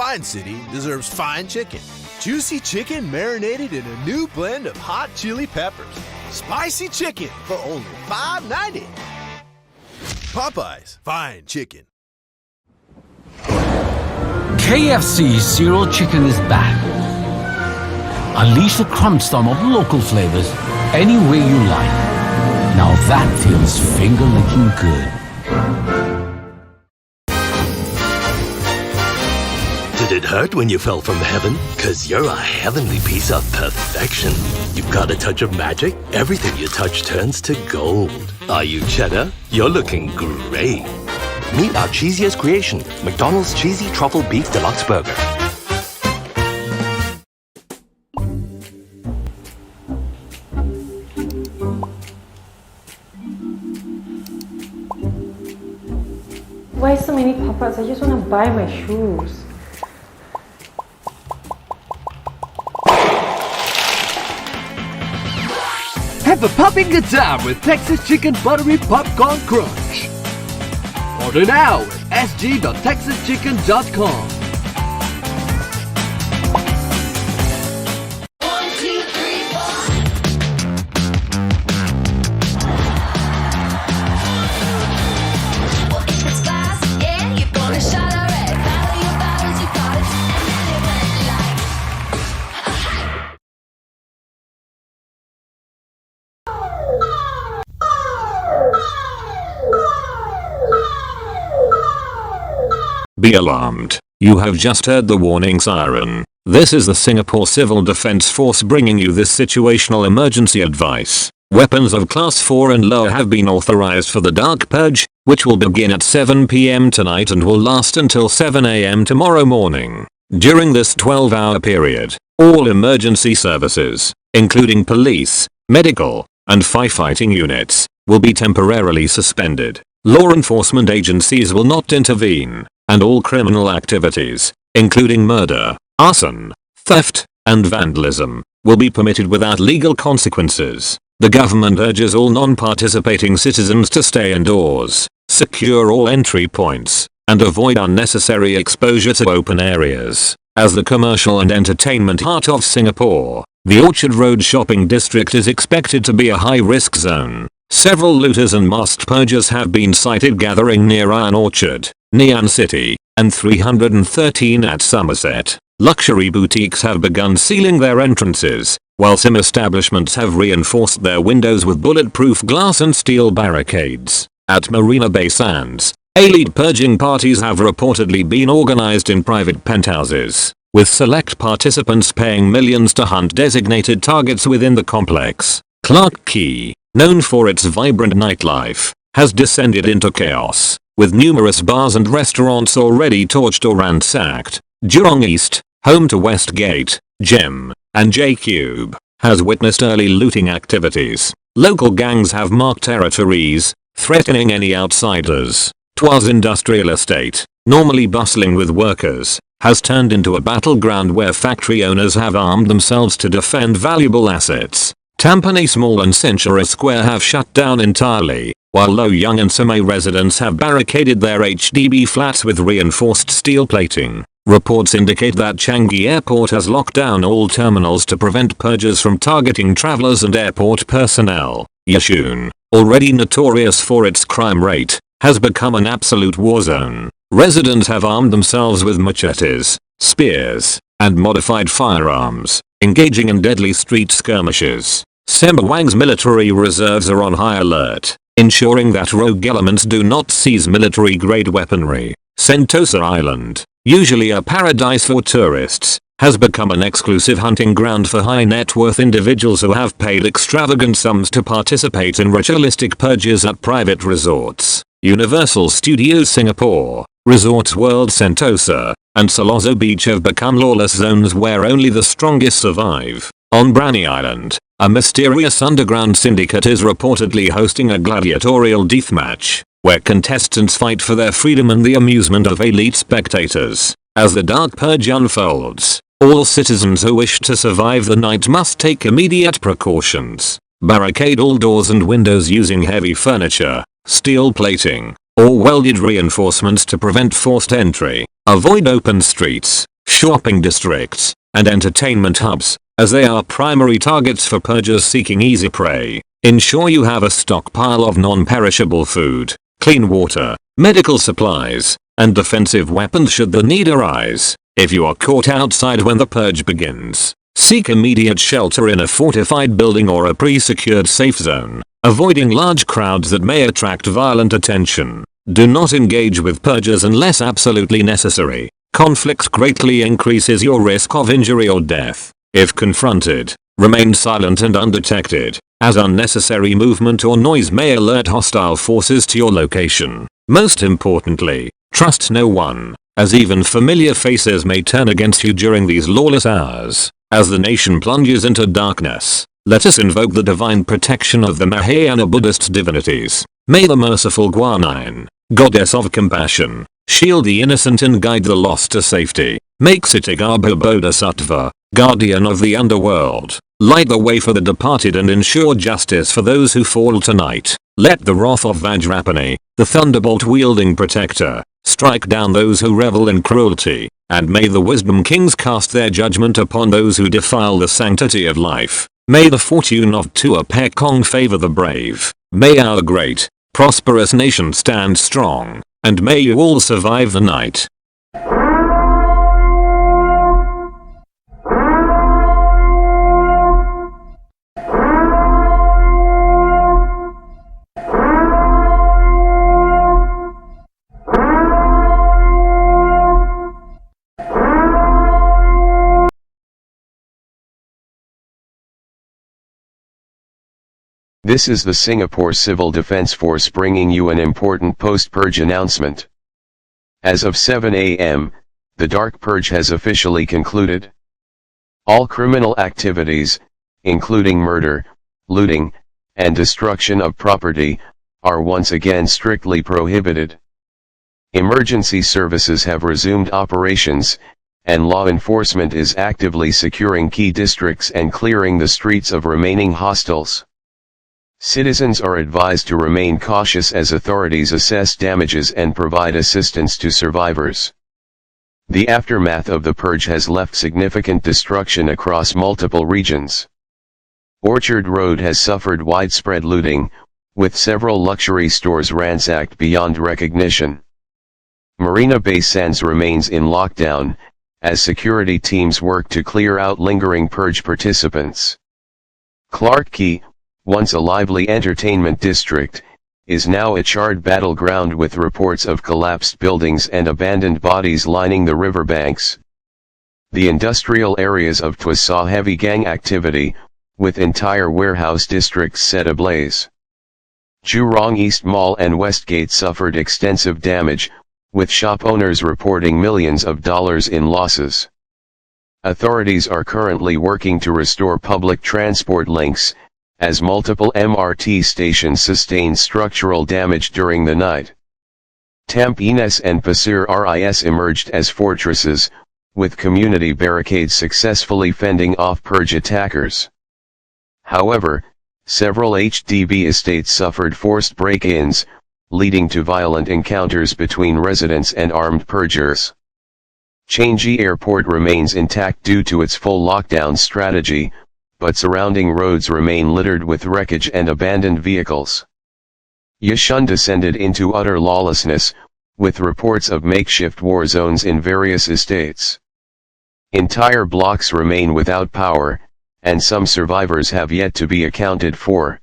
fine city deserves fine chicken. Juicy chicken marinated in a new blend of hot chili peppers. Spicy chicken for only $5.90. Popeyes, fine chicken. KFC's Zero Chicken is back. Unleash the crunch storm of local flavors any way you like. Now that feels finger-licking good. Did it hurt when you fell from heaven? 'Cause you're a heavenly piece of perfection. You've got a touch of magic. Everything you touch turns to gold. Are you cheddar? You're looking great. Meet our cheesiest creation, McDonald's Cheesy Truffle Beef Deluxe Burger. Why so many pop-ups? I just want to buy my shoes. Have a popping good time with Texas Chicken Buttery Popcorn Crunch. Order now at sg.texaschicken.com. Be alarmed. You have just heard the warning siren. This is the Singapore Civil Defense Force bringing you this situational emergency advice. Weapons of Class 4 and lower have been authorized for the Dark Purge, which will begin at 7 PM tonight and will last until 7 AM tomorrow morning. During this 12-hour period, all emergency services, including police, medical, and firefighting units, will be temporarily suspended. Law enforcement agencies will not intervene, and all criminal activities, including murder, arson, theft, and vandalism, will be permitted without legal consequences. The government urges all non-participating citizens to stay indoors, secure all entry points, and avoid unnecessary exposure to open areas. As the commercial and entertainment heart of Singapore, the Orchard Road shopping district is expected to be a high-risk zone. Several looters and masked purgers have been sighted gathering near Iron Orchard, Ngee City, and 313 at Somerset. Luxury boutiques have begun sealing their entrances, while some establishments have reinforced their windows with bulletproof glass and steel barricades. At Marina Bay Sands, elite purging parties have reportedly been organized in private penthouses, with select participants paying millions to hunt designated targets within the complex. Clarke Quay, known for its vibrant nightlife, has descended into chaos, with numerous bars and restaurants already torched or ransacked. Jurong East, home to Westgate, Gem, and J-Cube, has witnessed early looting activities. Local gangs have marked territories, threatening any outsiders. Twas Industrial Estate, normally bustling with workers, has turned into a battleground where factory owners have armed themselves to defend valuable assets. Tampines Mall and Century Square have shut down entirely, while Loyang and Samay residents have barricaded their HDB flats with reinforced steel plating. Reports indicate that Changi Airport has locked down all terminals to prevent purgers from targeting travelers and airport personnel. Yishun, already notorious for its crime rate, has become an absolute war zone. Residents have armed themselves with machetes, spears, and modified firearms, engaging in deadly street skirmishes. Sembawang's military reserves are on high alert, ensuring that rogue elements do not seize military-grade weaponry. Sentosa Island, usually a paradise for tourists, has become an exclusive hunting ground for high-net-worth individuals who have paid extravagant sums to participate in ritualistic purges at private resorts. Universal Studios Singapore, Resorts World Sentosa, and Salazzo Beach have become lawless zones where only the strongest survive. On Branny Island, a mysterious underground syndicate is reportedly hosting a gladiatorial deathmatch, where contestants fight for their freedom and the amusement of elite spectators. As the Dark Purge unfolds, all citizens who wish to survive the night must take immediate precautions. Barricade all doors and windows using heavy furniture, steel plating, or welded reinforcements to prevent forced entry. Avoid open streets, shopping districts, and entertainment hubs, as they are primary targets for purgers seeking easy prey. Ensure you have a stockpile of non-perishable food, clean water, medical supplies, and defensive weapons should the need arise. If you are caught outside when the purge begins, seek immediate shelter in a fortified building or a pre-secured safe zone, avoiding large crowds that may attract violent attention. Do not engage with purgers unless absolutely necessary. Conflict greatly increases your risk of injury or death. If confronted, remain silent and undetected, as unnecessary movement or noise may alert hostile forces to your location. Most importantly, trust no one, as even familiar faces may turn against you during these lawless hours. As the nation plunges into darkness, let us invoke the divine protection of the Mahayana Buddhist divinities. May the merciful Guanyin, goddess of compassion, shield the innocent and guide the lost to safety. Make Ksitigarbha Bodhisattva, guardian of the underworld, light the way for the departed and ensure justice for those who fall tonight. Let the wrath of Vajrapani, the thunderbolt-wielding protector, strike down those who revel in cruelty, and may the wisdom kings cast their judgment upon those who defile the sanctity of life. May the fortune of Tua Pekong favor the brave. May our great, prosperous nation stand strong, and may you all survive the night. This is the Singapore Civil Defence Force bringing you an important post-purge announcement. As of 7 a.m., the Dark Purge has officially concluded. All criminal activities, including murder, looting, and destruction of property, are once again strictly prohibited. Emergency services have resumed operations, and law enforcement is actively securing key districts and clearing the streets of remaining hostiles. Citizens are advised to remain cautious as authorities assess damages and provide assistance to survivors. The aftermath of the purge has left significant destruction across multiple regions. Orchard Road has suffered widespread looting, with several luxury stores ransacked beyond recognition. Marina Bay Sands remains in lockdown, as security teams work to clear out lingering purge participants. Clarke Quay, once a lively entertainment district, is now a charred battleground with reports of collapsed buildings and abandoned bodies lining the riverbanks. The industrial areas of Twa saw heavy gang activity, with entire warehouse districts set ablaze. Jurong East Mall and Westgate suffered extensive damage, with shop owners reporting millions of dollars in losses. Authorities are currently working to restore public transport links, as multiple MRT stations sustained structural damage during the night. Tampines and Pasir Ris emerged as fortresses, with community barricades successfully fending off purge attackers. However, several HDB estates suffered forced break-ins, leading to violent encounters between residents and armed purgers. Changi Airport remains intact due to its full lockdown strategy, but surrounding roads remain littered with wreckage and abandoned vehicles. Yishun descended into utter lawlessness, with reports of makeshift war zones in various estates. Entire blocks remain without power, and some survivors have yet to be accounted for.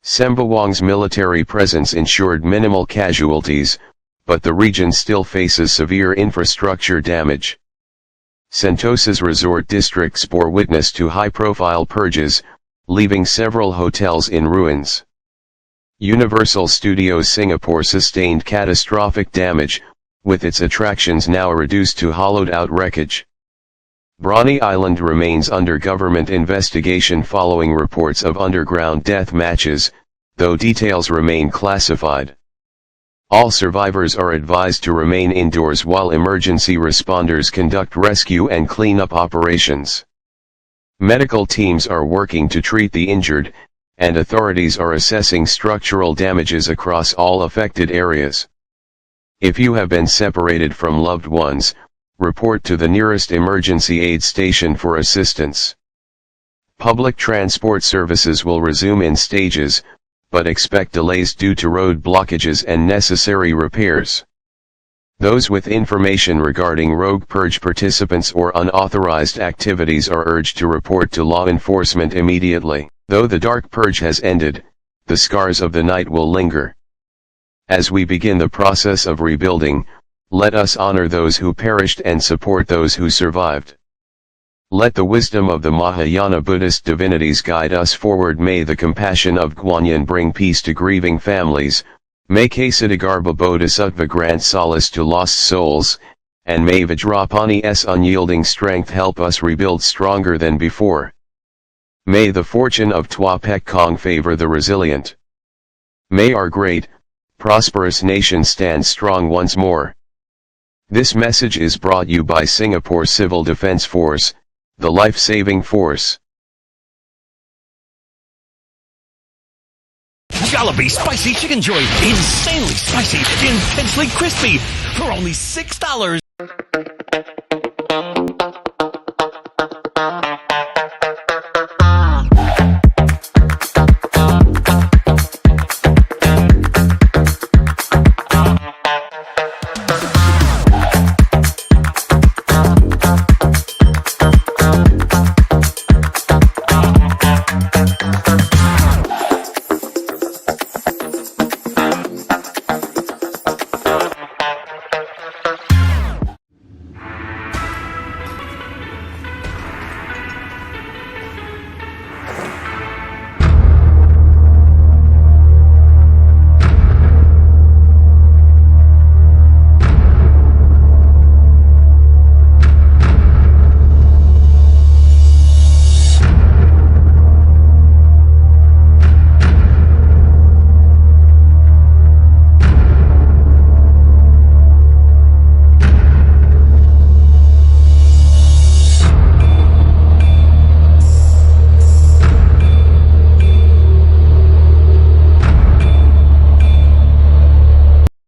Sembawang's military presence ensured minimal casualties, but the region still faces severe infrastructure damage. Sentosa's resort districts bore witness to high-profile purges, leaving several hotels in ruins. Universal Studios Singapore sustained catastrophic damage, with its attractions now reduced to hollowed-out wreckage. Brawny Island remains under government investigation following reports of underground death matches, though details remain classified. All survivors are advised to remain indoors while emergency responders conduct rescue and cleanup operations. Medical teams are working to treat the injured, and authorities are assessing structural damages across all affected areas. If you have been separated from loved ones, report to the nearest emergency aid station for assistance. Public transport services will resume in stages, but expect delays due to road blockages and necessary repairs. Those with information regarding Rogue Purge participants or unauthorized activities are urged to report to law enforcement immediately. Though the Dark Purge has ended, the scars of the night will linger. As we begin the process of rebuilding, let us honor those who perished and support those who survived. Let the wisdom of the Mahayana Buddhist divinities guide us forward. May the compassion of Guanyin bring peace to grieving families, may Kshitigarbha Bodhisattva grant solace to lost souls, and may Vajrapani's unyielding strength help us rebuild stronger than before. May the fortune of Tua Pek Kong favor the resilient. May our great, prosperous nation stand strong once more. This message is brought you by Singapore Civil Defense Force, the life-saving force. Jollibee Spicy Chicken Joy. Insanely spicy, intensely crispy. For only $6.